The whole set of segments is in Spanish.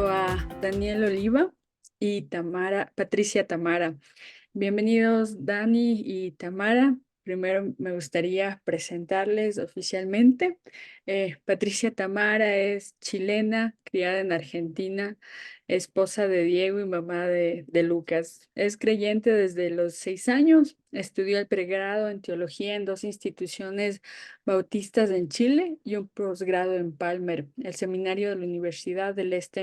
junto a Daniel Oliva y Patricia Tamara. Bienvenidos, Dani y Tamara. Primero me gustaría presentarles oficialmente. Patricia Tamara es chilena, criada en Argentina, esposa de Diego y mamá de Lucas. Es creyente desde los 6 años. Estudió el pregrado en teología en dos instituciones bautistas en Chile y un posgrado en Palmer, el seminario de la Universidad del Este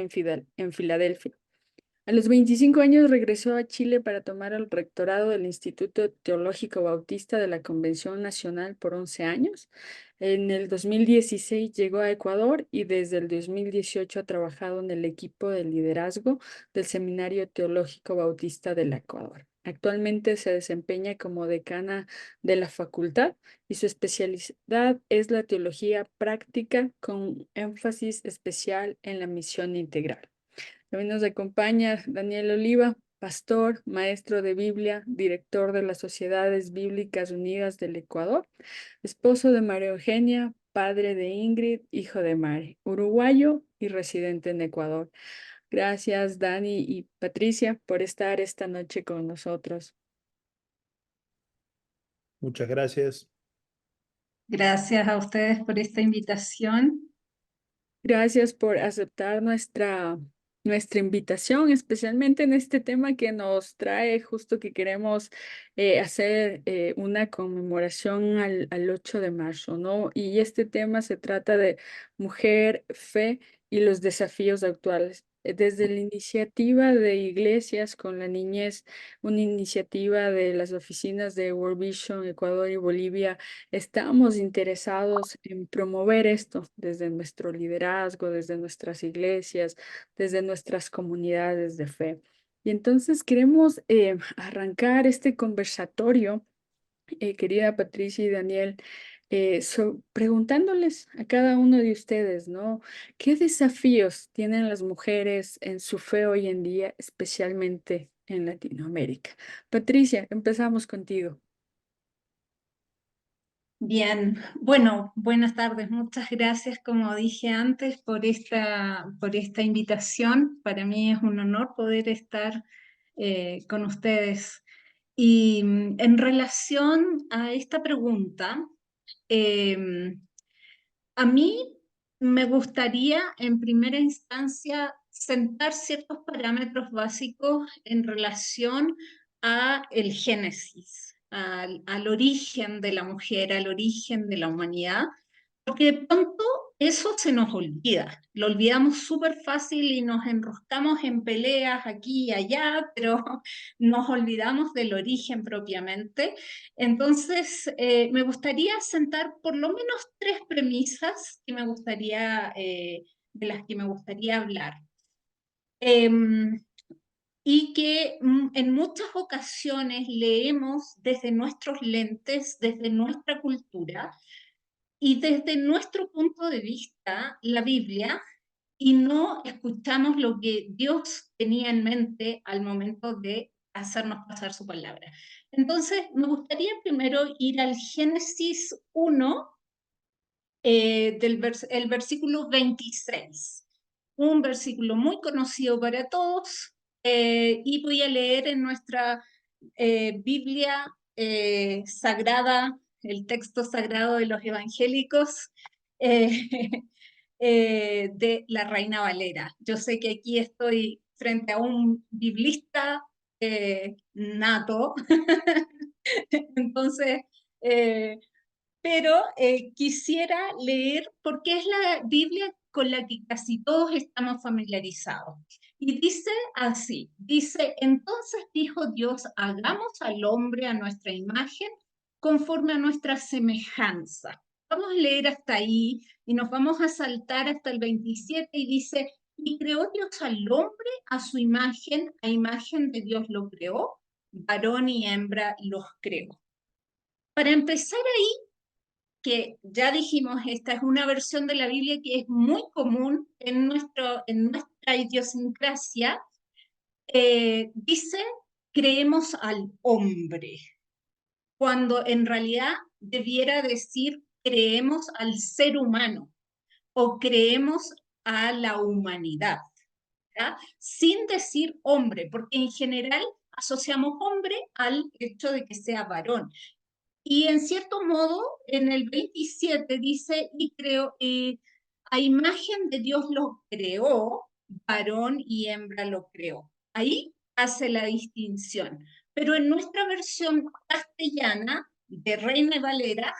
en Filadelfia. A los 25 años regresó a Chile para tomar el rectorado del Instituto Teológico Bautista de la Convención Nacional por 11 años. En el 2016 llegó a Ecuador y desde el 2018 ha trabajado en el equipo de liderazgo del Seminario Teológico Bautista del Ecuador. Actualmente se desempeña como decana de la facultad y su especialidad es la teología práctica con énfasis especial en la misión integral. También nos acompaña Daniel Oliva, pastor, maestro de Biblia, director de las Sociedades Bíblicas Unidas del Ecuador, esposo de María Eugenia, padre de Ingrid, hijo de Mari, uruguayo y residente en Ecuador. Gracias, Dani y Patricia, por estar esta noche con nosotros. Muchas gracias. Gracias a ustedes por esta invitación. Gracias por aceptar nuestra invitación, especialmente en este tema que nos trae justo que queremos hacer una conmemoración al 8 de marzo, ¿no? Y este tema se trata de mujer, fe y los desafíos actuales. Desde la iniciativa de iglesias con la niñez, una iniciativa de las oficinas de World Vision, Ecuador y Bolivia, estamos interesados en promover esto desde nuestro liderazgo, desde nuestras iglesias, desde nuestras comunidades de fe. Y entonces queremos arrancar este conversatorio, querida Patricia y Daniel, preguntándoles a cada uno de ustedes, ¿no? ¿Qué desafíos tienen las mujeres en su fe hoy en día, especialmente en Latinoamérica? Patricia, empezamos contigo. Bien, bueno, buenas tardes. Muchas gracias, como dije antes, por esta invitación. Para mí es un honor poder estar con ustedes. Y en relación a esta pregunta, a mí me gustaría en primera instancia sentar ciertos parámetros básicos en relación a el génesis, al origen de la mujer, al origen de la humanidad, porque de pronto eso se nos olvida, lo olvidamos súper fácil y nos enroscamos en peleas aquí y allá, pero nos olvidamos del origen propiamente. Entonces, me gustaría sentar por lo menos tres premisas que me gustaría, de las que me gustaría hablar. Y que en muchas ocasiones leemos desde nuestros lentes, desde nuestra cultura, y desde nuestro punto de vista, la Biblia, y no escuchamos lo que Dios tenía en mente al momento de hacernos pasar su palabra. Entonces, me gustaría primero ir al Génesis 1, el versículo 26, un versículo muy conocido para todos, y voy a leer en nuestra Biblia sagrada, el texto sagrado de los evangélicos, eh, de la Reina Valera. Yo sé que aquí estoy frente a un biblista nato, entonces, pero quisiera leer porque es la Biblia con la que casi todos estamos familiarizados. Y dice así, dice, entonces dijo Dios, hagamos al hombre a nuestra imagen conforme a nuestra semejanza. Vamos a leer hasta ahí y nos vamos a saltar hasta el 27 y dice, y creó Dios al hombre a su imagen, a imagen de Dios lo creó, varón y hembra los creó. Para empezar ahí, que ya dijimos, esta es una versión de la Biblia que es muy común en nuestra idiosincrasia, dice, creemos al hombre, cuando en realidad debiera decir, creemos al ser humano o creemos a la humanidad. ¿ya? Sin decir hombre, porque en general asociamos hombre al hecho de que sea varón. Y en cierto modo, en el 27 dice, y creo, a imagen de Dios lo creó, varón y hembra lo creó. Ahí hace la distinción. Pero en nuestra versión castellana de Reina Valera,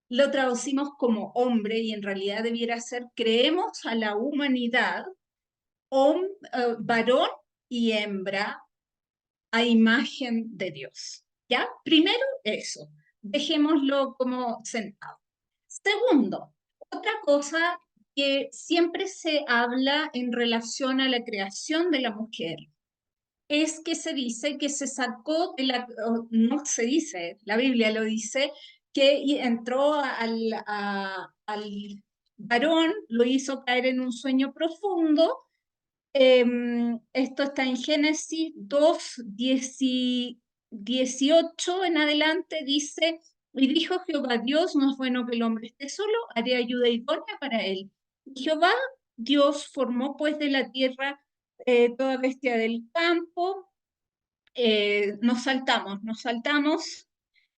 lo traducimos como hombre y en realidad debiera ser, creemos a la humanidad, varón y hembra a imagen de Dios. ¿Ya? Primero eso, dejémoslo como sentado. Segundo, otra cosa que siempre se habla en relación a la creación de la mujer es que se dice que se sacó de la, no se dice, la Biblia lo dice, que entró al varón, lo hizo caer en un sueño profundo. Esto está en Génesis 2, 18 en adelante, dice, y dijo Jehová Dios, no es bueno que el hombre esté solo, haré ayuda idónea para él. Y Jehová Dios formó pues de la tierra toda bestia del campo. Nos saltamos.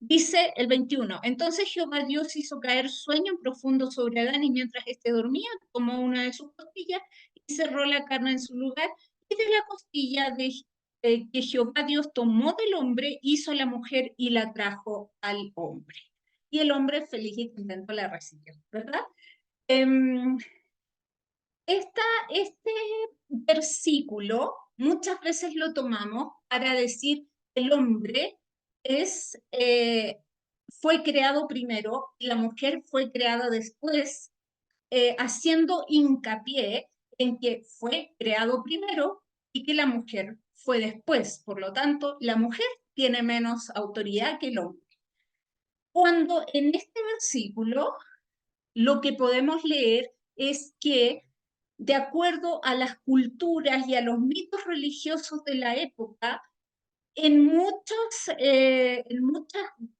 Dice el 21, entonces Jehová Dios hizo caer sueño profundo sobre Adán y mientras éste dormía, tomó una de sus costillas y cerró la carne en su lugar y de la costilla que Jehová Dios tomó del hombre, hizo a la mujer y la trajo al hombre. Y el hombre feliz y contento la recibió, ¿verdad? Em, este versículo muchas veces lo tomamos para decir el hombre es, fue creado primero y la mujer fue creada después, haciendo hincapié en que fue creado primero y que la mujer fue después. Por lo tanto, la mujer tiene menos autoridad que el hombre. Cuando en este versículo lo que podemos leer es que, de acuerdo a las culturas y a los mitos religiosos de la época, en muchas de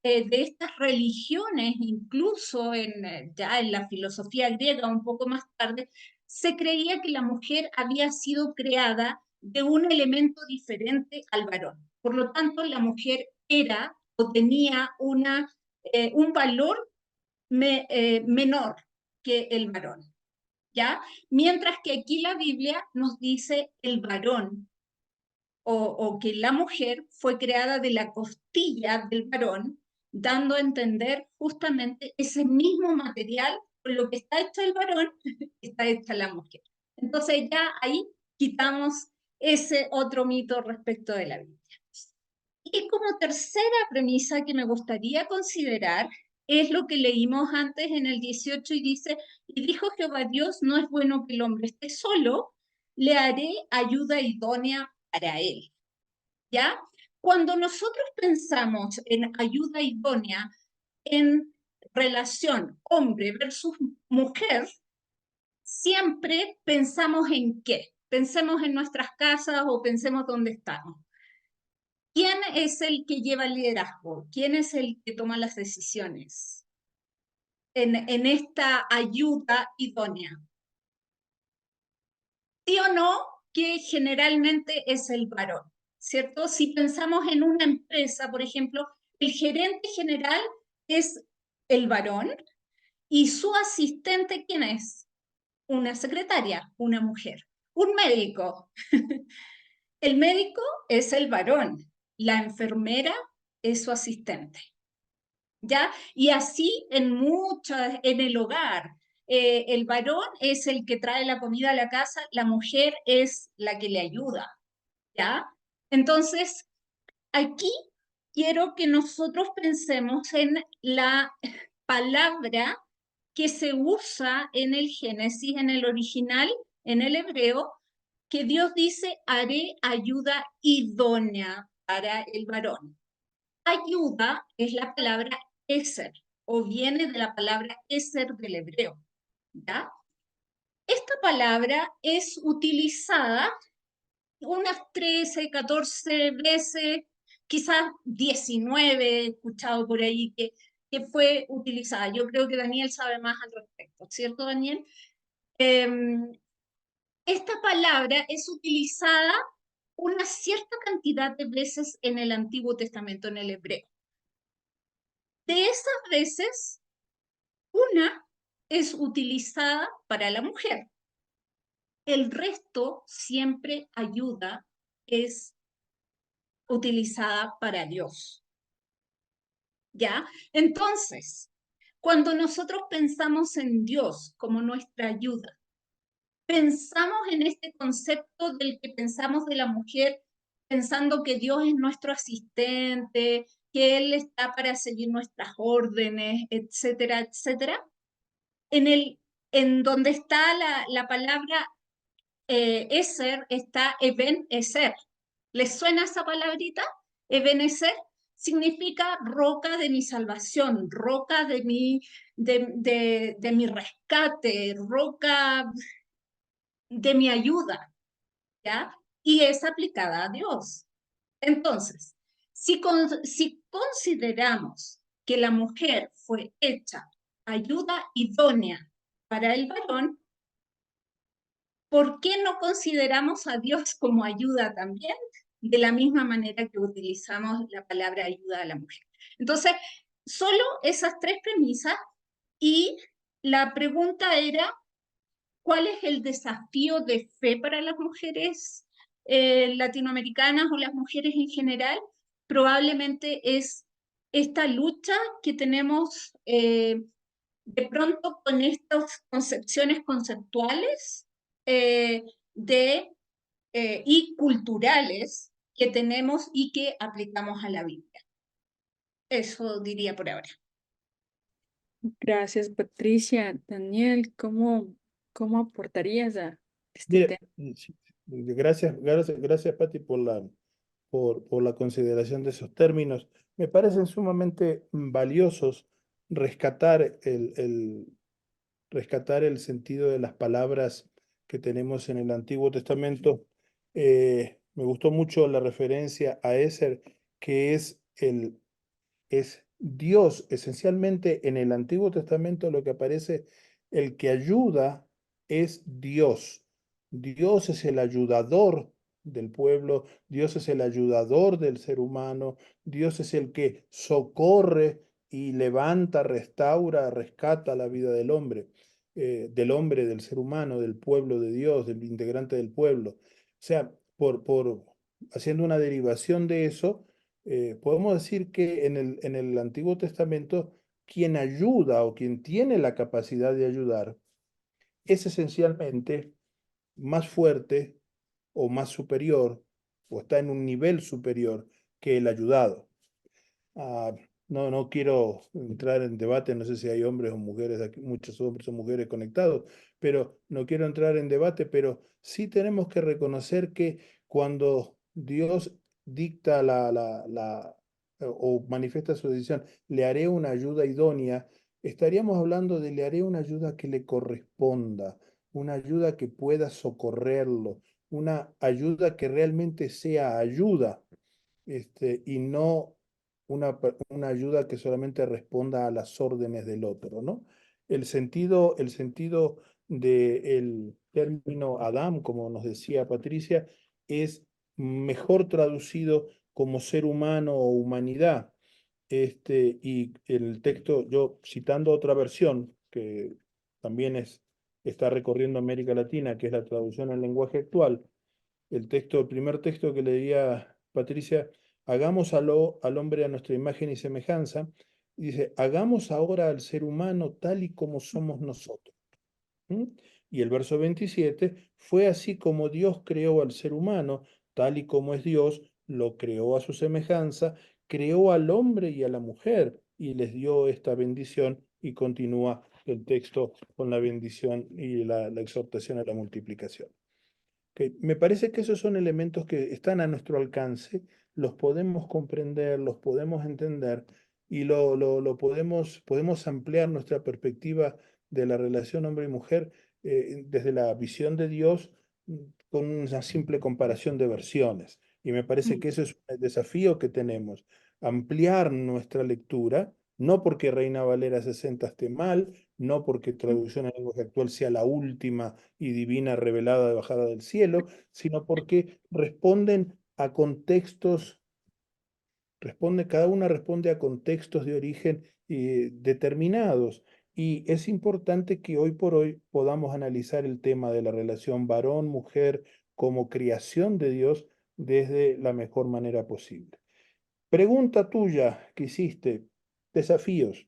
estas religiones, incluso ya en la filosofía griega un poco más tarde, se creía que la mujer había sido creada de un elemento diferente al varón. Por lo tanto, la mujer era o tenía un valor menor que el varón, ¿ya? Mientras que aquí la Biblia nos dice el varón o que la mujer fue creada de la costilla del varón, dando a entender justamente ese mismo material con lo que está hecho el varón, está hecha la mujer. Entonces ya ahí quitamos ese otro mito respecto de la Biblia. Y como tercera premisa que me gustaría considerar es lo que leímos antes en el 18 y dice, y dijo Jehová Dios, no es bueno que el hombre esté solo, le haré ayuda idónea para él. ¿Ya? Cuando nosotros pensamos en ayuda idónea en relación hombre versus mujer, siempre pensamos en qué. Pensemos en nuestras casas o pensemos dónde estamos. ¿Quién es el que lleva el liderazgo? ¿Quién es el que toma las decisiones en esta ayuda idónea? ¿Sí o no? Que generalmente es el varón, ¿cierto? Si pensamos en una empresa, por ejemplo, el gerente general es el varón y su asistente, ¿quién es? Una secretaria, una mujer. Un médico. El médico es el varón, la enfermera es su asistente. ¿Ya? Y así en el hogar. El varón es el que trae la comida a la casa, la mujer es la que le ayuda, ¿ya? Entonces, aquí quiero que nosotros pensemos en la palabra que se usa en el Génesis, en el original, en el hebreo, que Dios dice, haré ayuda idónea para el varón. Ayuda es la palabra eser, o viene de la palabra eser del hebreo, ¿ya? Esta palabra es utilizada unas 13, 14 veces, quizás 19, he escuchado por ahí que fue utilizada. Yo creo que Daniel sabe más al respecto, ¿cierto, Daniel? esta palabra es utilizada una cierta cantidad de veces en el Antiguo Testamento, en el hebreo. De esas veces, una es utilizada para la mujer. El resto siempre ayuda es utilizada para Dios. ¿Ya? Entonces, cuando nosotros pensamos en Dios como nuestra ayuda, pensamos en este concepto del que pensamos de la mujer, pensando que Dios es nuestro asistente, que Él está para seguir nuestras órdenes, etcétera, etcétera. En donde está la palabra Eser, está Eben Eser. ¿Les suena esa palabrita? Eben Eser significa roca de mi salvación, roca de mi rescate, roca de mi ayuda, ¿ya? Y es aplicada a Dios. Entonces, si consideramos que la mujer fue hecha ayuda idónea para el varón, ¿por qué no consideramos a Dios como ayuda también? De la misma manera que utilizamos la palabra ayuda a la mujer. Entonces, solo esas tres premisas y la pregunta era, ¿cuál es el desafío de fe para las mujeres latinoamericanas o las mujeres en general? Probablemente es esta lucha que tenemos de pronto con estas concepciones conceptuales eh, de, y culturales que tenemos y que aplicamos a la Biblia. Eso diría por ahora. Gracias, Patricia. Daniel, ¿cómo aportarías a este Mire, tema? sí, gracias, Pati, por la consideración de esos términos. Me parecen sumamente valiosos rescatar rescatar el sentido de las palabras que tenemos en el Antiguo Testamento. Me gustó mucho la referencia a Eser, que es Dios. Esencialmente en el Antiguo Testamento lo que aparece, el que ayuda es Dios. Dios es el ayudador del pueblo, Dios es el ayudador del ser humano, Dios es el que socorre y levanta, restaura, rescata la vida del ser humano, del pueblo de Dios, del integrante del pueblo. O sea, haciendo una derivación de eso, podemos decir que en el Antiguo Testamento, quien ayuda o quien tiene la capacidad de ayudar es esencialmente más fuerte o más superior o está en un nivel superior que el ayudado. Ah, no quiero entrar en debate, no sé si hay hombres o mujeres, aquí, muchos hombres o mujeres conectados, pero no quiero entrar en debate, pero sí tenemos que reconocer que cuando Dios dicta o manifiesta su decisión, le haré una ayuda idónea, estaríamos hablando de le haré una ayuda que le corresponda, una ayuda que pueda socorrerlo, una ayuda que realmente sea ayuda, y no una ayuda que solamente responda a las órdenes del otro, ¿no? El sentido del término Adam, como nos decía Patricia, es mejor traducido como ser humano o humanidad. Y el texto, yo citando otra versión que también está recorriendo América Latina, que es la traducción al lenguaje actual, el primer texto que leía Patricia, hagamos al hombre a nuestra imagen y semejanza, y dice, hagamos ahora al ser humano tal y como somos nosotros. ¿Mm? Y el verso 27, fue así como Dios creó al ser humano, tal y como es Dios, lo creó a su semejanza, creó al hombre y a la mujer, y les dio esta bendición, y continúa el texto con la bendición y la exhortación a la multiplicación. Me parece que esos son elementos que están a nuestro alcance, los podemos comprender, los podemos entender y podemos ampliar nuestra perspectiva de la relación hombre y mujer desde la visión de Dios con una simple comparación de versiones. Y me parece Mm. que ese es el desafío que tenemos, ampliar nuestra lectura No porque Reina Valera 60 esté mal, no porque traducción al lenguaje actual sea la última y divina revelada de bajada del cielo, sino porque responden a contextos, cada una responde a contextos de origen determinados. Y es importante que hoy por hoy podamos analizar el tema de la relación varón-mujer como creación de Dios desde la mejor manera posible. Pregunta tuya que hiciste, desafíos.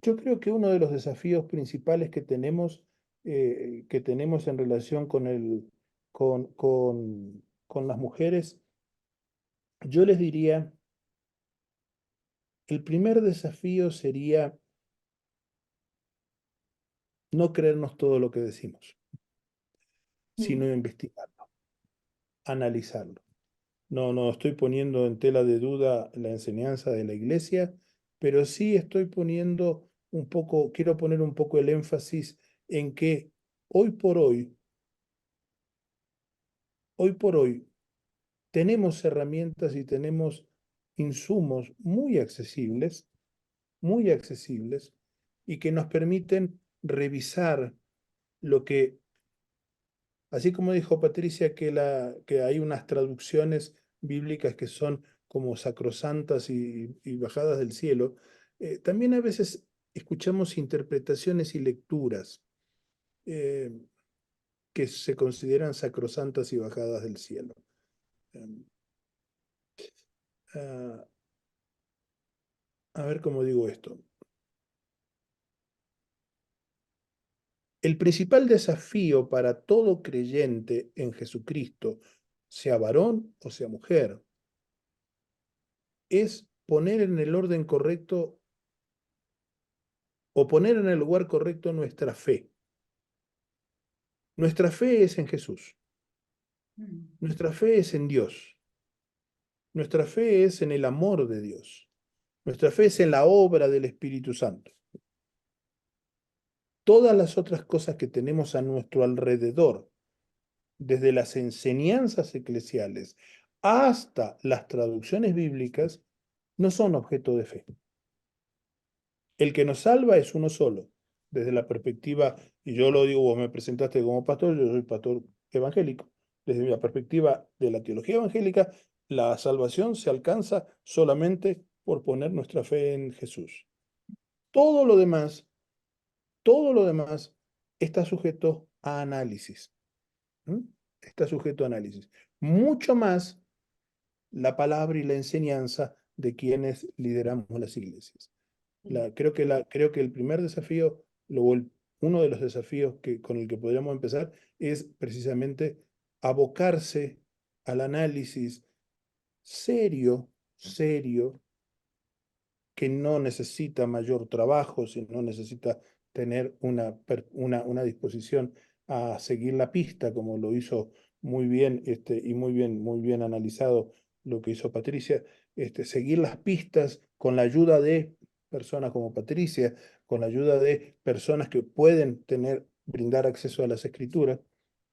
Yo creo que uno de los desafíos principales que tenemos en relación con las mujeres, yo les diría, el primer desafío sería no creernos todo lo que decimos, Mm. sino investigarlo, analizarlo. No estoy poniendo en tela de duda la enseñanza de la iglesia, pero sí estoy poniendo un poco, quiero poner un poco el énfasis en que hoy por hoy, hoy por hoy, tenemos herramientas y tenemos insumos muy accesibles, y que nos permiten revisar lo que, así como dijo Patricia, que hay unas traducciones bíblicas que son como sacrosantas y bajadas del cielo, también a veces escuchamos interpretaciones y lecturas eh, que se consideran sacrosantas y bajadas del cielo. Em, ah, a ver cómo digo esto. El principal desafío para todo creyente en Jesucristo, sea varón o sea mujer, es poner en el orden correcto o poner en el lugar correcto nuestra fe. Nuestra fe es en Jesús. Mm. Nuestra fe es en Dios. Nuestra fe es en el amor de Dios. Nuestra fe es en la obra del Espíritu Santo. Todas las otras cosas que tenemos a nuestro alrededor, desde las enseñanzas eclesiales hasta las traducciones bíblicas, no son objeto de fe. El que nos salva es uno solo, desde la perspectiva, y yo lo digo, vos me presentaste como pastor, yo soy pastor evangélico. Desde la perspectiva de la teología evangélica, la salvación se alcanza solamente por poner nuestra fe en Jesús. Todo lo demás, todo lo demás está sujeto a análisis. ¿Mm? Está sujeto a análisis. Mucho más la palabra y la enseñanza de quienes lideramos las iglesias. Creo que el primer desafío, uno de los desafíos con el que podríamos empezar es precisamente abocarse al análisis serio, que no necesita mayor trabajo, sino necesita tener una disposición a seguir la pista, como lo hizo muy bien, y muy bien analizado lo que hizo Patricia, seguir las pistas con la ayuda de personas como Patricia, con la ayuda de personas que pueden brindar acceso a las escrituras,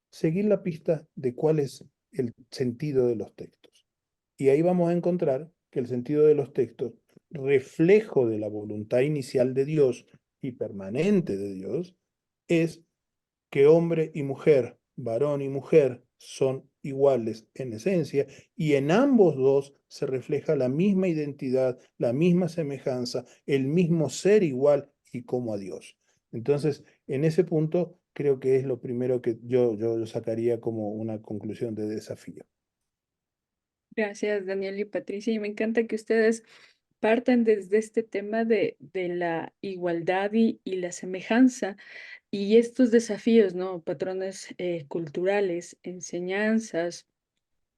seguir la pista de cuál es el sentido de los textos. Y ahí vamos a encontrar que el sentido de los textos, reflejo de la voluntad inicial de Dios y permanente de Dios, es que hombre y mujer, varón y mujer, son iguales en esencia, y en ambos dos se refleja la misma identidad, la misma semejanza, el mismo ser igual y como a Dios. Entonces, en ese punto, creo que es lo primero que yo sacaría como una conclusión de desafío. Gracias, Daniel y Patricia. Y me encanta que ustedes partan desde este tema de la igualdad y la semejanza y estos desafíos, ¿no? Patrones culturales, enseñanzas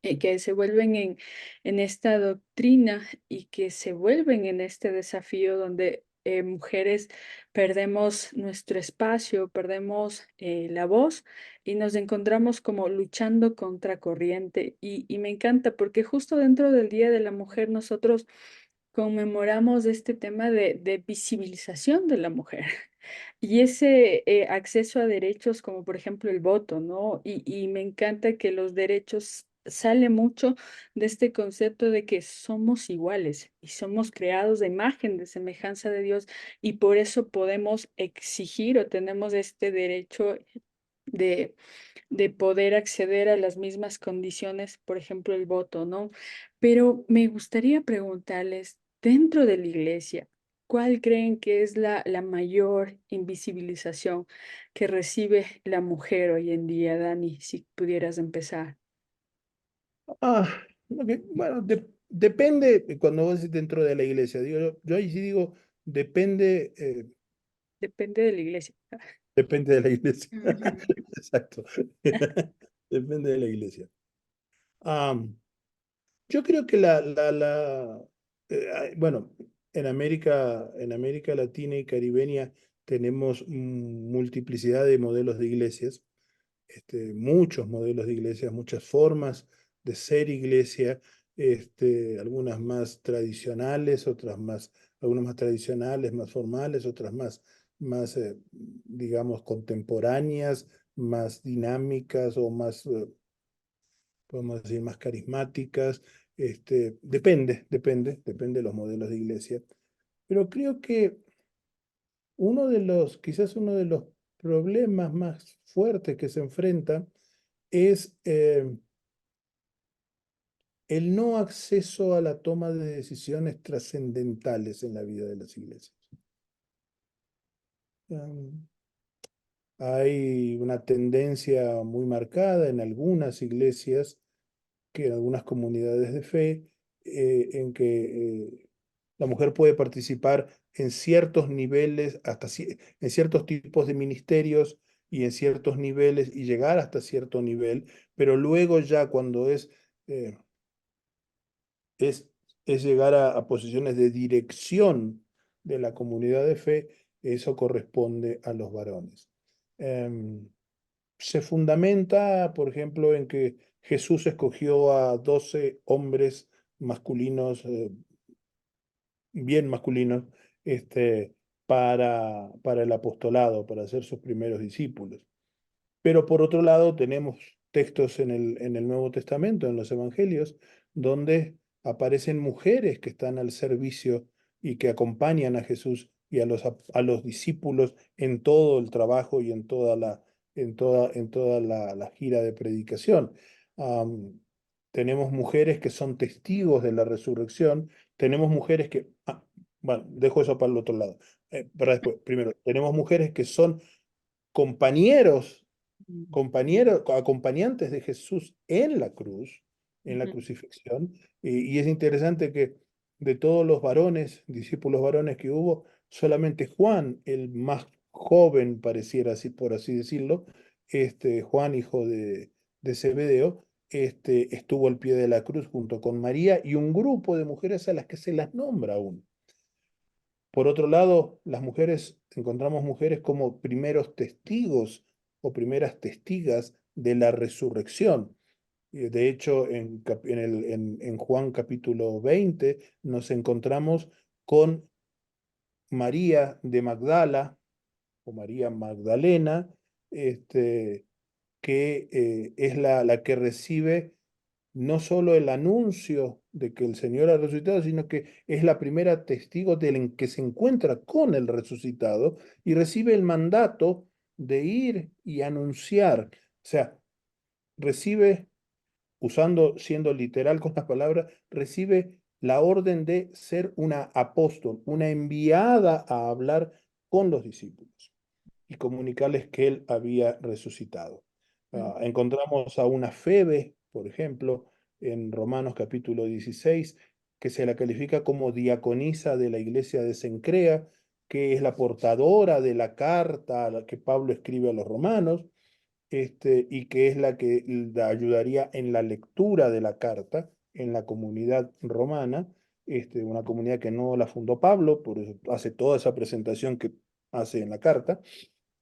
que se vuelven en esta doctrina y que se vuelven en este desafío donde mujeres perdemos nuestro espacio, perdemos la voz y nos encontramos como luchando contra corriente. Y me encanta porque justo dentro del Día de la Mujer nosotros conmemoramos este tema de visibilización de la mujer y ese acceso a derechos como por ejemplo el voto, ¿no? Y me encanta que los derechos sale mucho de este concepto de que somos iguales y somos creados de imagen, de semejanza de Dios, y por eso podemos exigir o tenemos este derecho de poder acceder a las mismas condiciones, por ejemplo, el voto, ¿no? Pero me gustaría preguntarles, dentro de la iglesia, ¿cuál creen que es la mayor invisibilización que recibe la mujer hoy en día, Dani? Si pudieras empezar. Ah, ok, bueno, depende, cuando vos decís dentro de la iglesia, digo, yo ahí sí digo, depende, Depende de la iglesia. depende de la iglesia. Ujú. Exacto. Depende de la iglesia. Yo creo que bueno, en América Latina y Caribeña tenemos multiplicidad de modelos de iglesias, muchos modelos de iglesias, muchas formas de ser iglesia, algunas más tradicionales, algunas más tradicionales, más formales, otras más, digamos, contemporáneas, más dinámicas o más podemos decir, más carismáticas. Depende de los modelos de iglesia. Pero creo que quizás uno de los problemas más fuertes que se enfrenta es el no acceso a la toma de decisiones trascendentales en la vida de las iglesias. Um, Hay una tendencia muy marcada en algunas iglesias que en algunas comunidades de fe, en que la mujer puede participar en ciertos niveles, en ciertos tipos de ministerios y en ciertos niveles y llegar hasta cierto nivel, pero luego ya cuando eh, es, es llegar a posiciones de dirección de la comunidad de fe, eso corresponde a los varones. Em, Se fundamenta, por ejemplo, en que Jesús escogió a 12 hombres masculinos, bien masculinos, para el apostolado, para ser sus primeros discípulos. Pero por otro lado, tenemos textos en el Nuevo Testamento, en los Evangelios, donde aparecen mujeres que están al servicio y que acompañan a Jesús y a los discípulos en todo el trabajo y en toda la gira de predicación. Tenemos mujeres que son testigos de la resurrección, tenemos mujeres bueno, dejo eso para el otro lado, para después. Primero, tenemos mujeres que son compañeros Mm. compañeros, acompañantes de Jesús en la cruz, en la Ujú, crucifixión. Y es interesante que de todos los varones, discípulos varones que hubo, solamente Juan, el más joven, pareciera así, por así decirlo, Juan, hijo de Zebedeo, estuvo al pie de la cruz junto con María y un grupo de mujeres a las que se las nombra aún. Por otro lado, encontramos mujeres como primeros testigos o primeras testigas de la resurrección. De hecho, en Juan capítulo 20 nos encontramos con María de Magdala o María Magdalena, este, que es la que recibe no solo el anuncio de que el Señor ha resucitado, sino que es la primera testigo del que se encuentra con el resucitado y recibe el mandato de ir y anunciar. O sea, recibe, siendo literal con las palabras, recibe la orden de ser una apóstol, una enviada a hablar con los discípulos y comunicarles que él había resucitado. mm, Encontramos a una Febe, por ejemplo, en Romanos capítulo 16, que se la califica como diaconisa de la iglesia de Cencrea, que es la portadora de la carta a la que Pablo escribe a los romanos, y que es la que la ayudaría en la lectura de la carta en la comunidad romana, una comunidad que no la fundó Pablo, por eso hace toda esa presentación que hace en la carta,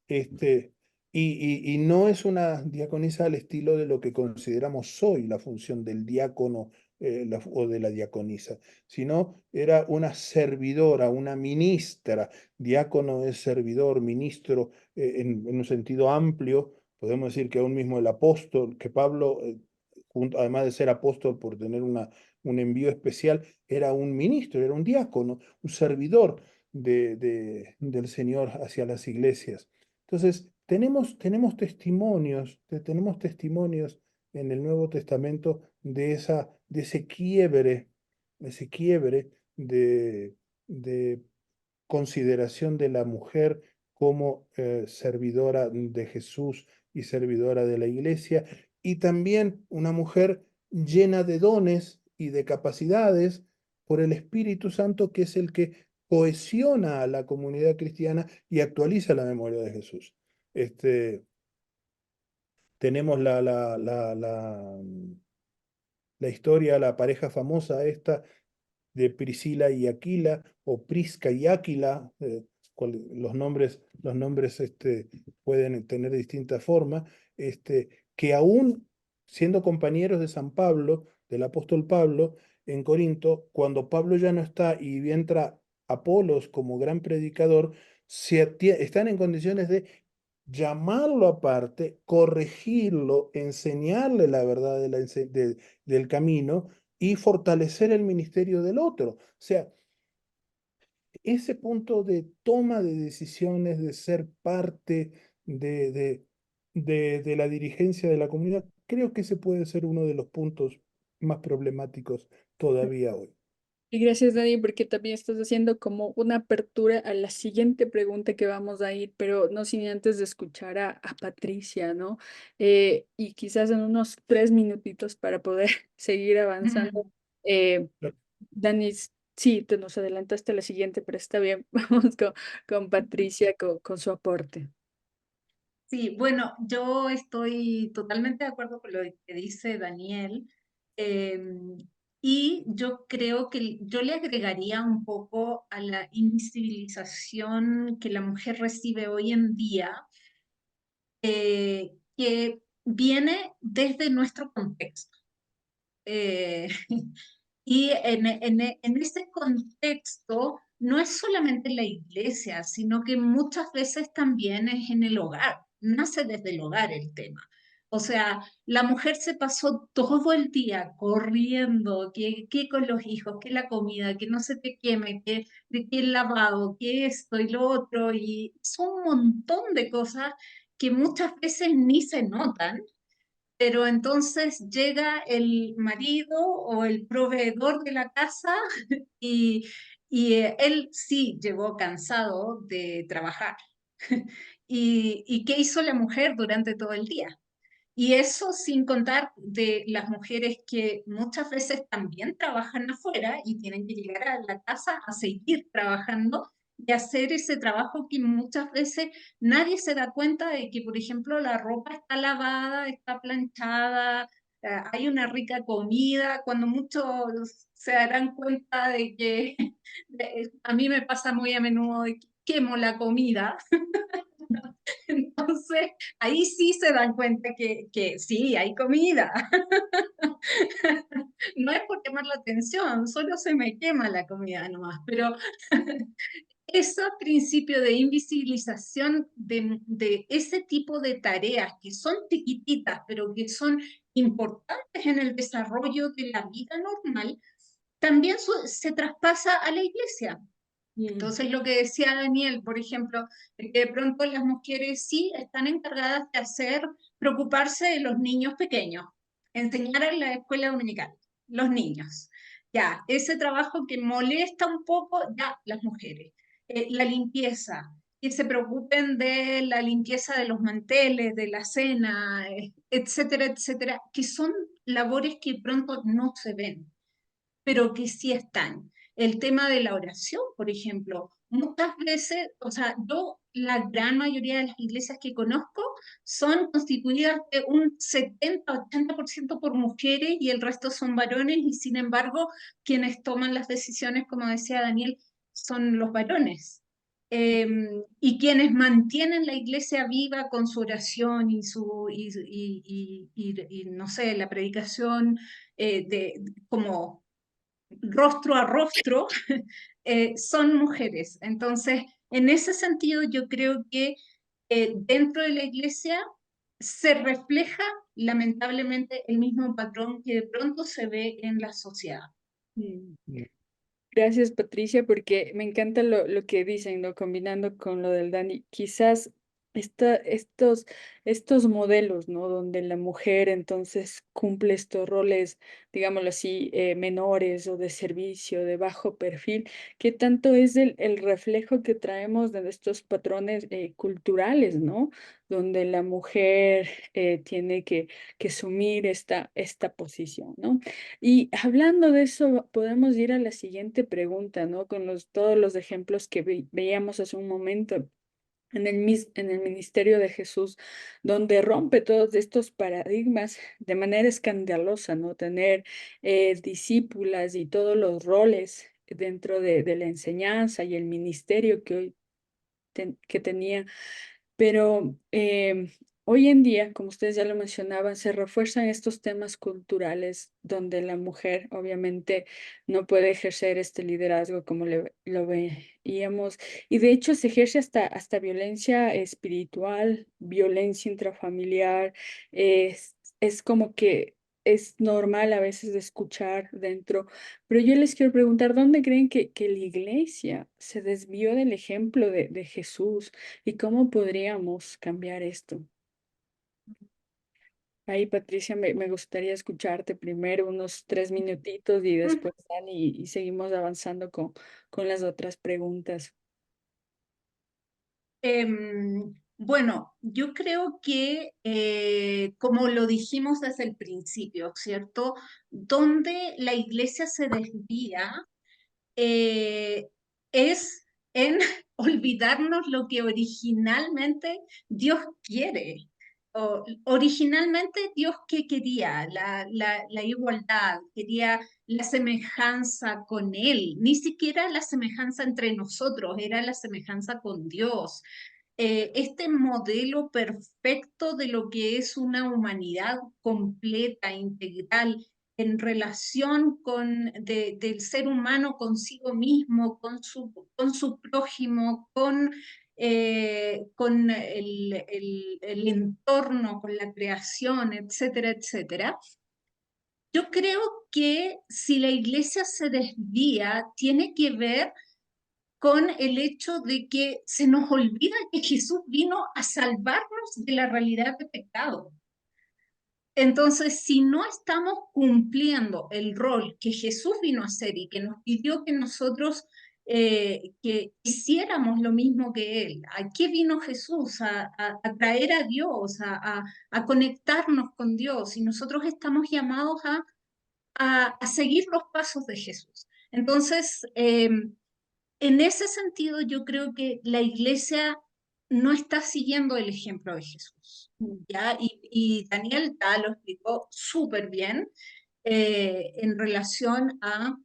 este, y no es una diaconisa al estilo de lo que consideramos hoy la función del diácono o de la diaconisa, sino era una servidora, una ministra. Diácono es servidor, ministro, en un sentido amplio. Podemos decir que aún mismo el apóstol, que Pablo además de ser apóstol por tener un envío especial, era un ministro, era un diácono, un servidor del Señor hacia las iglesias. Entonces, tenemos testimonios en el Nuevo Testamento de ese quiebre de consideración de la mujer como servidora de Jesús y servidora de la iglesia, y también una mujer llena de dones y de capacidades por el Espíritu Santo, que es el que cohesiona a la comunidad cristiana y actualiza la memoria de Jesús. Tenemos la historia, la pareja famosa esta de Priscila y Aquila, o Prisca y Áquila, los nombres pueden tener distintas formas, que aún siendo compañeros de San Pablo, del apóstol Pablo, en Corinto, cuando Pablo ya no está y entra Apolos como gran predicador, están en condiciones de llamarlo aparte, corregirlo, enseñarle la verdad del camino y fortalecer el ministerio del otro. O sea, ese punto de toma de decisiones, de ser parte de, de, de la dirigencia de la comunidad, creo que ese puede ser uno de los puntos más problemáticos todavía hoy. Y gracias, Dani, porque también estás haciendo como una apertura a la siguiente pregunta que vamos a ir, pero no sin antes de escuchar a Patricia, ¿no? Y quizás en unos 3 minutitos para poder seguir avanzando. Eh, Dani, sí, te nos adelantaste a la siguiente, pero está bien. Vamos con Patricia, con su aporte. Sí, bueno, yo estoy totalmente de acuerdo con lo que dice Daniel, y yo creo que yo le agregaría un poco a la invisibilización que la mujer recibe hoy en día, que viene desde nuestro contexto. Eh, y en ese contexto no es solamente la iglesia, sino que muchas veces también es en el hogar, nace desde el hogar el tema. O sea, la mujer se pasó todo el día corriendo, que con los hijos, que la comida, que no se te queme, que el lavado, que esto y lo otro, y son un montón de cosas que muchas veces ni se notan, pero entonces llega el marido o el proveedor de la casa y, él sí llegó cansado de trabajar. ¿Y qué hizo la mujer durante todo el día? Y eso sin contar de las mujeres que muchas veces también trabajan afuera y tienen que llegar a la casa a seguir trabajando y hacer ese trabajo que muchas veces nadie se da cuenta de que, por ejemplo, la ropa está lavada, está planchada, hay una rica comida, cuando muchos se darán cuenta de que a mí me pasa muy a menudo de que quemo la comida. Entonces, ahí sí se dan cuenta que sí, hay comida. No es por quemar la atención, solo se me quema la comida nomás, pero ese principio de invisibilización de ese tipo de tareas que son chiquititas, pero que son importantes en el desarrollo de la vida normal, también se traspasa a la iglesia. Mm. Entonces, lo que decía Daniel, por ejemplo, de que de pronto las mujeres sí están encargadas de preocuparse de los niños pequeños, enseñar en la escuela dominical, los niños. Ya, ese trabajo que molesta un poco, ya, las mujeres. La limpieza, que se preocupen de la limpieza de los manteles, de la cena, etcétera, etcétera, que son labores que pronto no se ven, pero que sí están. El tema de la oración, por ejemplo, muchas veces, o sea, yo, la gran mayoría de las iglesias que conozco son constituidas de un 70-80% por mujeres y el resto son varones, y sin embargo, quienes toman las decisiones, como decía Daniel, son los varones. Y quienes mantienen la iglesia viva con su oración y no sé, la predicación como rostro a rostro, son mujeres. Entonces, en ese sentido, yo creo que dentro de la iglesia se refleja lamentablemente el mismo patrón que de pronto se ve en la sociedad. Mm. Mm. Gracias, Patricia, porque me encanta lo que dicen, ¿no? Combinando con lo del Dani. Quizás estos modelos, ¿no? Donde la mujer entonces cumple estos roles, digámoslo así, menores o de servicio, de bajo perfil, que tanto es el reflejo que traemos de estos patrones culturales, ¿no? Donde la mujer tiene que asumir esta posición, ¿no? Y hablando de eso, podemos ir a la siguiente pregunta, ¿no? Con todos los ejemplos que veíamos hace un momento en el ministerio de Jesús, donde rompe todos estos paradigmas de manera escandalosa, ¿no? Tener discípulas y todos los roles dentro de la enseñanza y el ministerio que tenía, pero hoy en día, como ustedes ya lo mencionaban, se refuerzan estos temas culturales donde la mujer obviamente no puede ejercer este liderazgo como lo veíamos. Y de hecho se ejerce hasta violencia espiritual, violencia intrafamiliar. Es como que es normal a veces de escuchar dentro. Pero yo les quiero preguntar, ¿dónde creen que la iglesia se desvió del ejemplo de Jesús? ¿Y cómo podríamos cambiar esto? Ahí, Patricia, me gustaría escucharte primero unos 3 minutitos y después Dani y seguimos avanzando con las otras preguntas. Bueno, yo creo que, como lo dijimos desde el principio, ¿cierto? Donde la iglesia se desvía eh, es en olvidarnos lo que originalmente Dios quiere. Originalmente Dios qué quería, la igualdad, quería la semejanza con Él, ni siquiera la semejanza entre nosotros, era la semejanza con Dios. Este modelo perfecto de lo que es una humanidad completa, integral, en relación del ser humano consigo mismo, con su prójimo, con el entorno, con la creación, etcétera, etcétera. Yo creo que si la iglesia se desvía, tiene que ver con el hecho de que se nos olvida que Jesús vino a salvarnos de la realidad de pecado. Entonces, si no estamos cumpliendo el rol que Jesús vino a hacer y que nos pidió que nosotros que hiciéramos lo mismo que Él, ¿a qué vino Jesús? A traer a Dios, a conectarnos con Dios. Y nosotros estamos llamados a seguir los pasos de Jesús. Entonces, en ese sentido, yo creo que la iglesia no está siguiendo el ejemplo de Jesús. Mm. ¿Ya? Y Daniel Ta lo explicó súper bien en relación a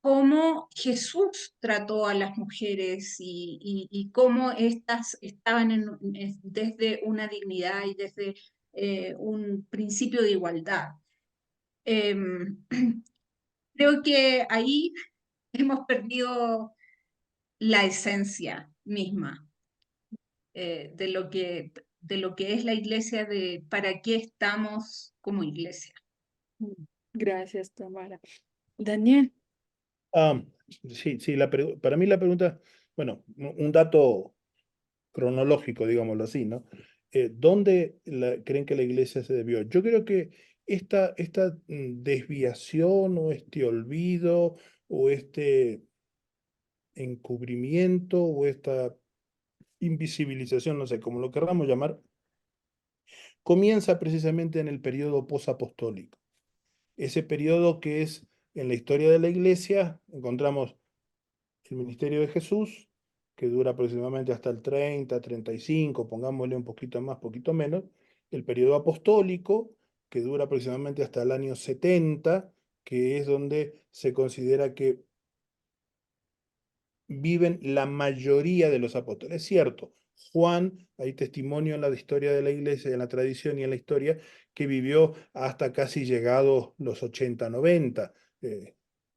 cómo Jesús trató a las mujeres y cómo éstas estaban desde una dignidad y desde un principio de igualdad. Em, creo que ahí hemos perdido la esencia misma de lo que es la iglesia, de para qué estamos como iglesia. Mm. Gracias, Tamara. Daniel. Ah, sí, sí, para mí la pregunta, bueno, un dato cronológico, digámoslo así, ¿no? ¿Dónde creen que la iglesia se debió? Yo creo que esta desviación o este olvido o este encubrimiento o esta invisibilización, no sé, como lo querramos llamar, comienza precisamente en el periodo posapostólico. Ese periodo que es en la historia de la iglesia, encontramos el ministerio de Jesús, que dura aproximadamente hasta el 35, pongámosle un poquito más, poquito menos, el periodo apostólico, que dura aproximadamente hasta el año 70, que es donde se considera que viven la mayoría de los apóstoles. Es cierto, Juan, hay testimonio en la historia de la iglesia, en la tradición y en la historia, que vivió hasta casi llegados los 80, 90,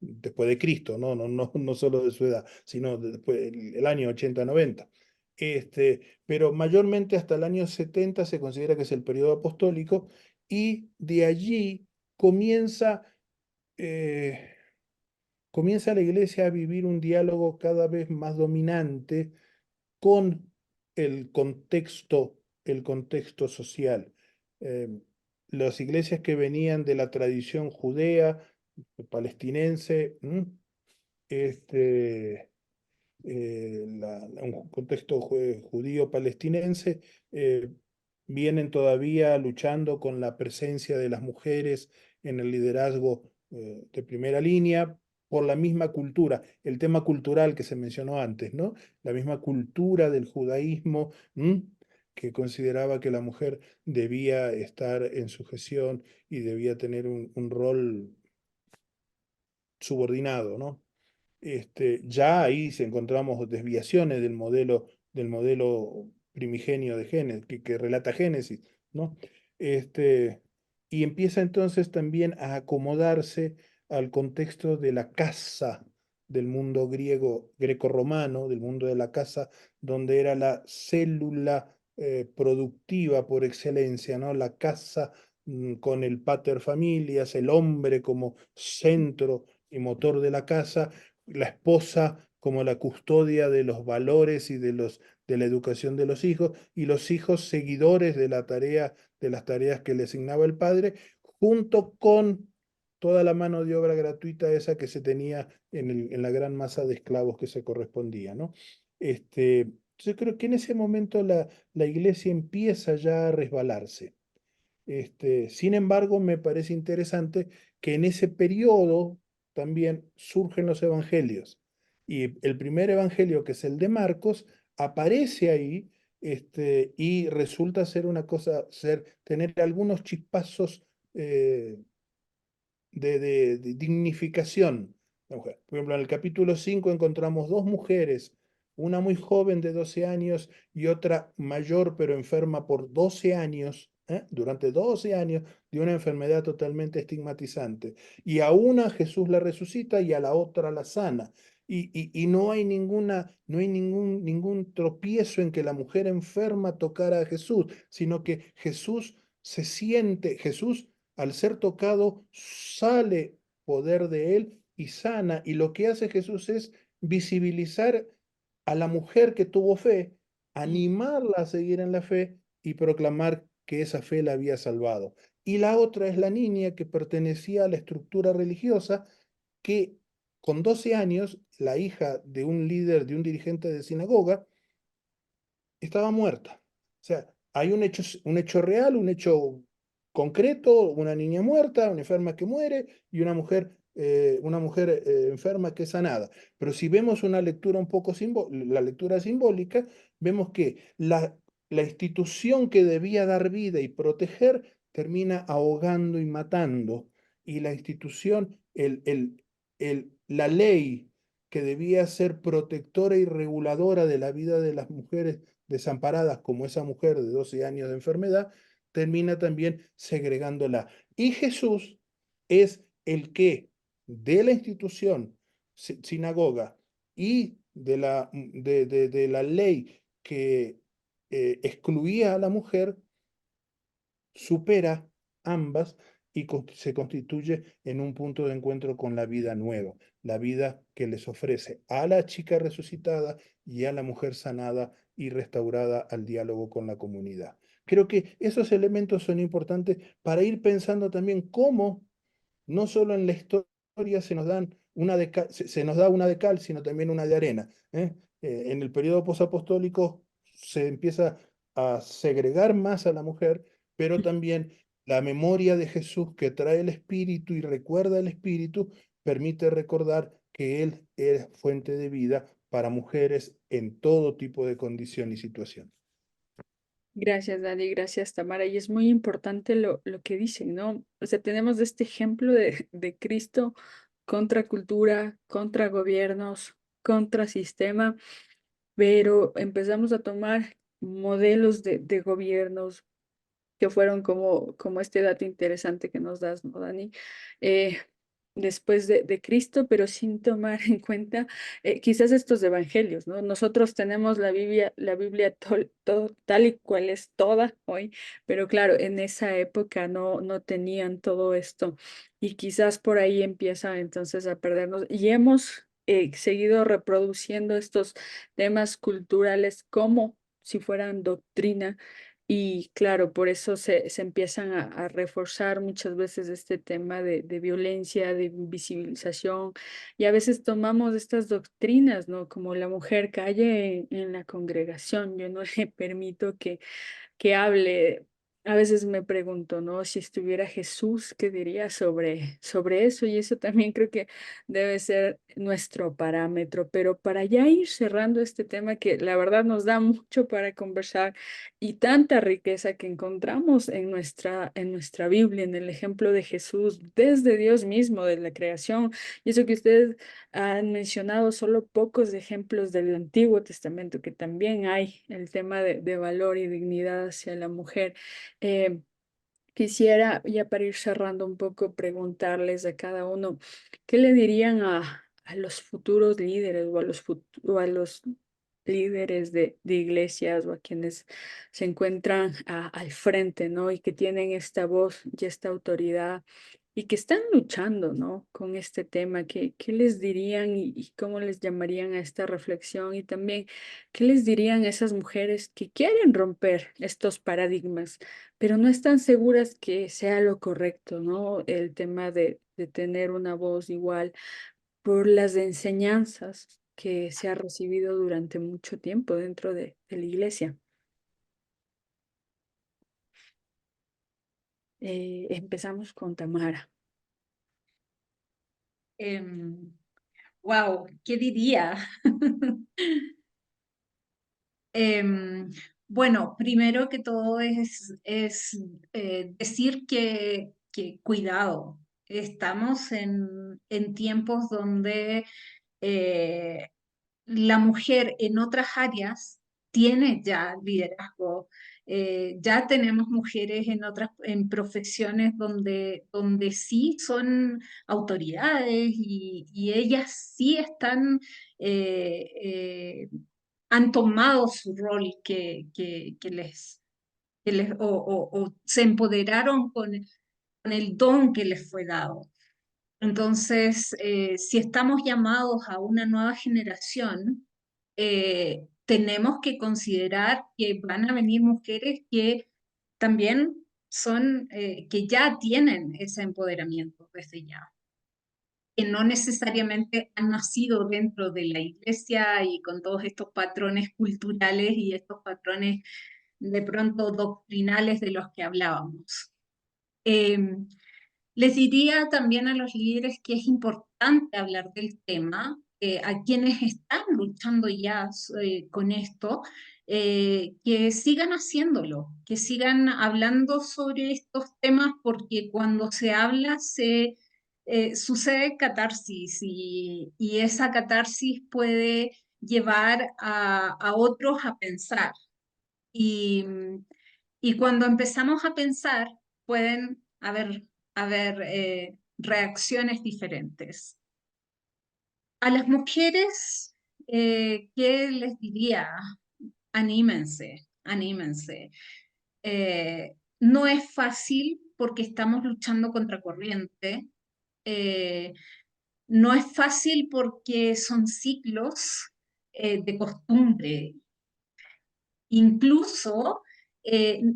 después de Cristo, no solo de su edad, sino después, el año 80, 90. Pero mayormente hasta el año 70 se considera que es el periodo apostólico y de allí comienza, comienza la iglesia a vivir un diálogo cada vez más dominante con el contexto social. Eh, las iglesias que venían de la tradición judea, palestinense, este, un contexto judío palestinense, eh, vienen todavía luchando con la presencia de las mujeres en el liderazgo de primera línea por la misma cultura, el tema cultural que se mencionó antes, ¿no? La misma cultura del judaísmo, que consideraba que la mujer debía estar en sujeción y debía tener un rol subordinado, ¿no? Ya ahí se encontramos desviaciones del modelo primigenio de Génesis, que relata Génesis, ¿no? Este, y empieza entonces también a acomodarse al contexto de la casa del mundo griego, greco-romano, del mundo de la casa, donde era la célula productiva por excelencia, ¿no? La casa con el pater familias, el hombre como centro y motor de la casa, la esposa como la custodia de los valores y de la educación de los hijos, y los hijos seguidores de de las tareas que le asignaba el padre, junto con toda la mano de obra gratuita esa que se tenía en la gran masa de esclavos que se correspondía, ¿no? Yo creo que en ese momento la iglesia empieza ya a resbalarse. Sin embargo, me parece interesante que en ese periodo también surgen los evangelios. Y el primer evangelio, que es el de Marcos, aparece ahí, y resulta ser una cosa, tener algunos chispazos eh, de dignificación de la mujer. Por ejemplo, en el capítulo 5 encontramos dos mujeres, una muy joven de 12 años y otra mayor pero enferma por 12 años, durante 12 años, de una enfermedad totalmente estigmatizante. Y a una Jesús la resucita y a la otra la sana. Y no hay no hay ningún tropiezo en que la mujer enferma tocara a Jesús, sino que Jesús al ser tocado, sale poder de él y sana. Y lo que hace Jesús es visibilizar a la mujer que tuvo fe, Mm. animarla a seguir en la fe y proclamar que esa fe la había salvado. Y la otra es la niña que pertenecía a la estructura religiosa que con 12 años, la hija de un líder, de un dirigente de sinagoga, estaba muerta. O sea, hay un hecho real, un hecho concreto, una niña muerta, una enferma que muere y una mujer enferma que es sanada. Pero si vemos una lectura un poco la lectura simbólica, vemos que la institución que debía dar vida y proteger termina ahogando y matando. Y la institución, la ley que debía ser protectora y reguladora de la vida de las mujeres desamparadas, como esa mujer de 12 años de enfermedad, termina también segregándola. Y Jesús es el que de la institución sinagoga y de la ley que excluía a la mujer, supera ambas y se constituye en un punto de encuentro con la vida nueva, la vida que les ofrece a la chica resucitada y a la mujer sanada y restaurada al diálogo con la comunidad. Creo que esos elementos son importantes para ir pensando también cómo no solo en la historia se nos da una de cal, sino también una de arena. En el periodo posapostólico se empieza a segregar más a la mujer, pero también la memoria de Jesús que trae el Espíritu y recuerda el Espíritu permite recordar que Él es fuente de vida para mujeres en todo tipo de condición y situación. Gracias, Dani, gracias, Tamara. Y es muy importante lo que dicen, ¿no? O sea, tenemos este ejemplo de Cristo contra cultura, contra gobiernos, contra sistema, pero empezamos a tomar modelos de gobiernos que fueron como este dato interesante que nos das, ¿no, Dani? Eh, después de Cristo, pero sin tomar en cuenta quizás estos evangelios, ¿no? Nosotros tenemos la Biblia tal y cual es toda hoy, pero claro, en esa época no tenían todo esto y quizás por ahí empieza entonces a perdernos y hemos seguido reproduciendo estos temas culturales como si fueran doctrina. Y claro, por eso se empiezan a reforzar muchas veces este tema de violencia, de invisibilización, y a veces tomamos estas doctrinas, ¿no? Como la mujer calle en la congregación, yo no le permito que hable. A veces me pregunto, ¿no? Si estuviera Jesús, ¿qué diría sobre eso? Y eso también creo que debe ser nuestro parámetro. Pero para ya ir cerrando este tema que la verdad nos da mucho para conversar y tanta riqueza que encontramos en nuestra Biblia, en el ejemplo de Jesús, desde Dios mismo, de la creación. Y eso que ustedes han mencionado solo pocos ejemplos del Antiguo Testamento, que también hay el tema de valor y dignidad hacia la mujer. Eh, Quisiera, ya para ir cerrando un poco, preguntarles a cada uno, ¿qué le dirían a los futuros líderes o o a los líderes de iglesias o a quienes se encuentran al frente, ¿no? Y que tienen esta voz y esta autoridad y que están luchando, ¿no? Con este tema? ¿Qué les dirían y cómo les llamarían a esta reflexión? Y también, ¿qué les dirían a esas mujeres que quieren romper estos paradigmas, pero no están seguras que sea lo correcto, ¿no? El tema de tener una voz igual por las enseñanzas que se ha recibido durante mucho tiempo dentro de la iglesia. Empezamos con Tamara. Wow, ¿qué diría? Em, bueno, primero que todo es decir que cuidado, estamos en tiempos donde eh, la mujer en otras áreas tiene ya liderazgo. Ya tenemos mujeres en otras en profesiones donde sí son autoridades y ellas sí están han tomado su rol o se empoderaron con el don que les fue dado. Entonces, si estamos llamados a una nueva generación, tenemos que considerar que van a venir mujeres que también que ya tienen ese empoderamiento desde ya, que no necesariamente han nacido dentro de la iglesia y con todos estos patrones culturales y estos patrones de pronto doctrinales de los que hablábamos. Em, Les diría también a los líderes que es importante hablar del tema, a quienes están luchando ya con esto, que sigan haciéndolo, que sigan hablando sobre estos temas, porque cuando se habla sucede catarsis y esa catarsis puede llevar a otros a pensar. Y, y cuando empezamos a pensar, pueden haber reacciones diferentes. A las mujeres, ¿qué les diría? Anímense, anímense. No es fácil porque estamos luchando contra corriente. Eh, no es fácil porque son ciclos de costumbre. Incluso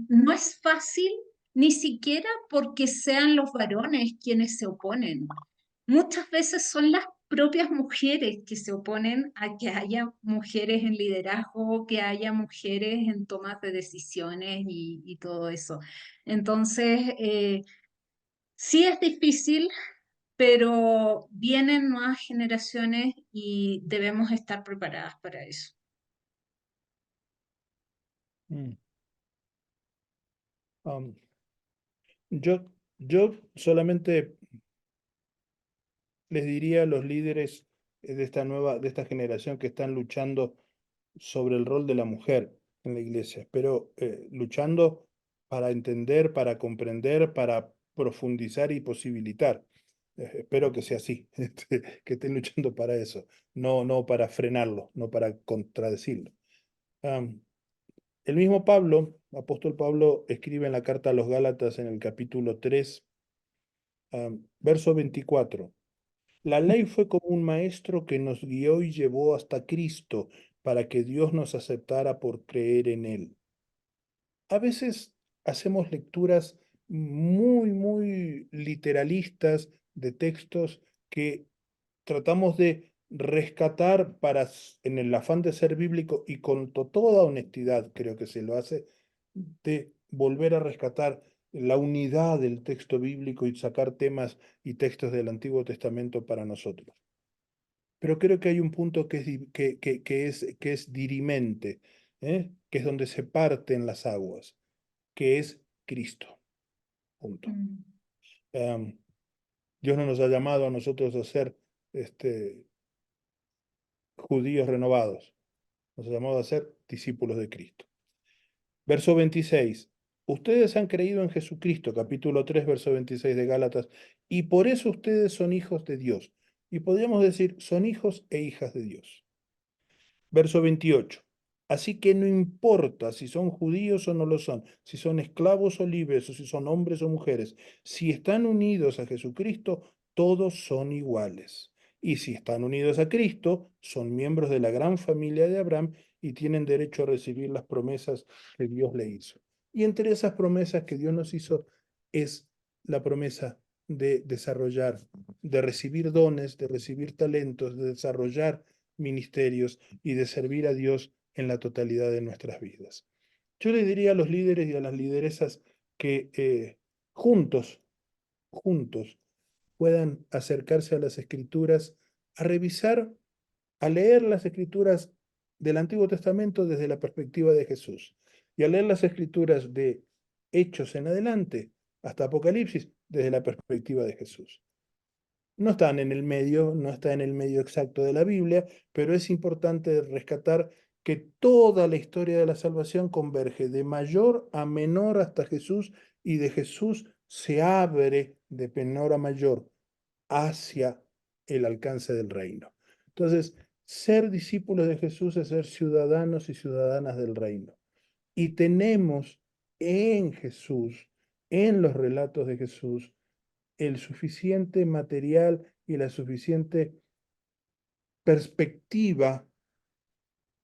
no es fácil ni siquiera porque sean los varones quienes se oponen. Muchas veces son las propias mujeres que se oponen a que haya mujeres en liderazgo, que haya mujeres en tomas de decisiones y todo eso. Entonces, sí es difícil, pero vienen nuevas generaciones y debemos estar preparadas para eso. Mm. Um, yo solamente les diría a los líderes de esta generación que están luchando sobre el rol de la mujer en la iglesia, pero luchando para entender, para comprender, para profundizar y posibilitar. Espero que sea así, que estén luchando para eso, no para frenarlo, no para contradecirlo. Am, el mismo Pablo, apóstol Pablo, escribe en la carta a los Gálatas en el capítulo 3, verso 24. La ley fue como un maestro que nos guió y llevó hasta Cristo para que Dios nos aceptara por creer en Él. A veces hacemos lecturas muy literalistas de textos que tratamos de rescatar en el afán de ser bíblico y con toda honestidad creo que se lo hace, de volver a rescatar la unidad del texto bíblico y sacar temas y textos del Antiguo Testamento para nosotros. Pero creo que hay un punto que es dirimente, que es donde se parten las aguas, que es Cristo. Punto. Mm. Em, Dios no nos ha llamado a nosotros a ser judíos renovados, nos ha llamado a ser discípulos de Cristo. Verso 26. Ustedes han creído en Jesucristo, capítulo 3, verso 26 de Gálatas, y por eso ustedes son hijos de Dios. Y podríamos decir, son hijos e hijas de Dios. Verso 28. Así que no importa si son judíos o no lo son, si son esclavos o libres, o si son hombres o mujeres, si están unidos a Jesucristo, todos son iguales. Y si están unidos a Cristo, son miembros de la gran familia de Abraham y tienen derecho a recibir las promesas que Dios le hizo. Y entre esas promesas que Dios nos hizo es la promesa de desarrollar, de recibir dones, de recibir talentos, de desarrollar ministerios y de servir a Dios en la totalidad de nuestras vidas. Yo le diría a los líderes y a las lideresas que juntos puedan acercarse a las Escrituras, a revisar, a leer las Escrituras del Antiguo Testamento desde la perspectiva de Jesús y a leer las Escrituras de Hechos en adelante hasta Apocalipsis desde la perspectiva de Jesús. No están en el medio, no está en el medio exacto de la Biblia, pero es importante rescatar que toda la historia de la salvación converge de mayor a menor hasta Jesús y de Jesús se abre de menor a mayor hacia el alcance del reino. Entonces, ser discípulos de Jesús es ser ciudadanos y ciudadanas del reino. Y tenemos en Jesús, en los relatos de Jesús, el suficiente material y la suficiente perspectiva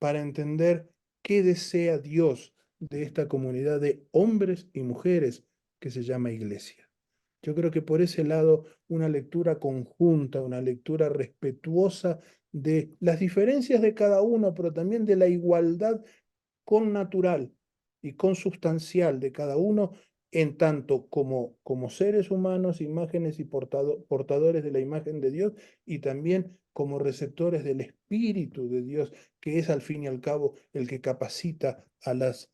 para entender qué desea Dios de esta comunidad de hombres y mujeres que se llama iglesia. Yo creo que por ese lado una lectura conjunta, una lectura respetuosa de las diferencias de cada uno, pero también de la igualdad connatural y consubstancial de cada uno, en tanto como seres humanos, imágenes y portadores de la imagen de Dios, y también como receptores del Espíritu de Dios, que es al fin y al cabo el que capacita a las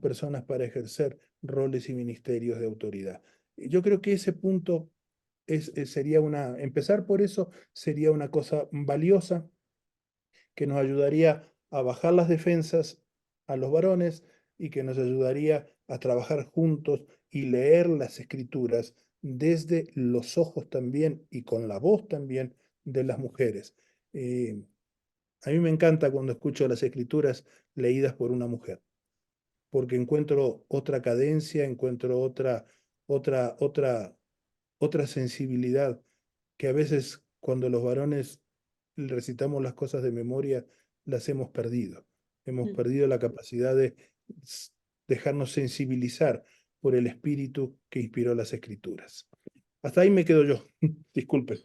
personas para ejercer roles y ministerios de autoridad. Yo creo que ese punto empezar por eso sería una cosa valiosa que nos ayudaría a bajar las defensas a los varones y que nos ayudaría a trabajar juntos y leer las escrituras desde los ojos también y con la voz también de las mujeres. A mí me encanta cuando escucho las escrituras leídas por una mujer, porque encuentro otra cadencia, encuentro otra, otra, otra sensibilidad que a veces cuando los varones recitamos las cosas de memoria, las hemos perdido. Hemos Mm. perdido la capacidad de dejarnos sensibilizar por el espíritu que inspiró las escrituras. Hasta ahí me quedo yo. Disculpe.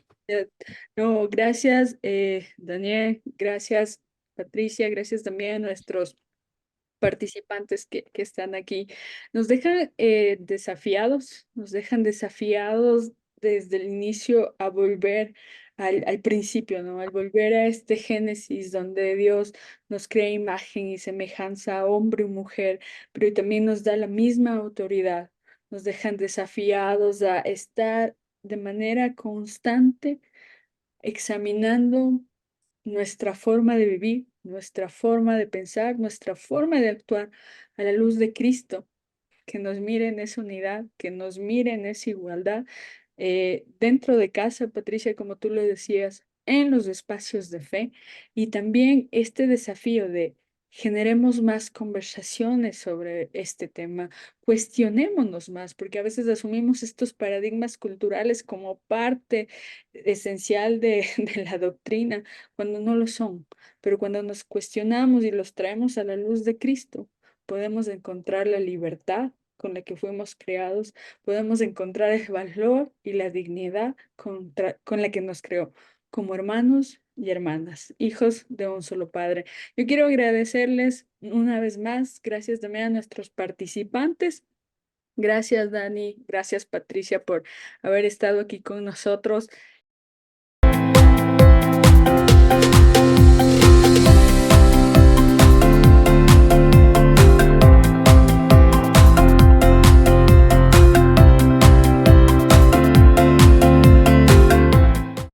No, gracias, Daniel, gracias, Patricia, gracias también a nuestros participantes que están aquí. Nos dejan nos dejan desafiados desde el inicio a volver al principio, ¿no? Al volver a este Génesis donde Dios nos crea imagen y semejanza, hombre y mujer, pero también nos da la misma autoridad. Nos dejan desafiados a estar de manera constante examinando nuestra forma de vivir, nuestra forma de pensar, nuestra forma de actuar a la luz de Cristo, que nos mire en esa unidad, que nos mire en esa igualdad, dentro de casa, Patricia, como tú lo decías, en los espacios de fe y también este desafío de generemos más conversaciones sobre este tema, cuestionémonos más, porque a veces asumimos estos paradigmas culturales como parte esencial de la doctrina, cuando no lo son. Pero cuando nos cuestionamos y los traemos a la luz de Cristo, podemos encontrar la libertad con la que fuimos creados, podemos encontrar el valor y la dignidad con la que nos creó, como hermanos y hermanas, hijos de un solo Padre. Yo quiero agradecerles una vez más, gracias también a nuestros participantes. Gracias, Dani. Gracias, Patricia, por haber estado aquí con nosotros.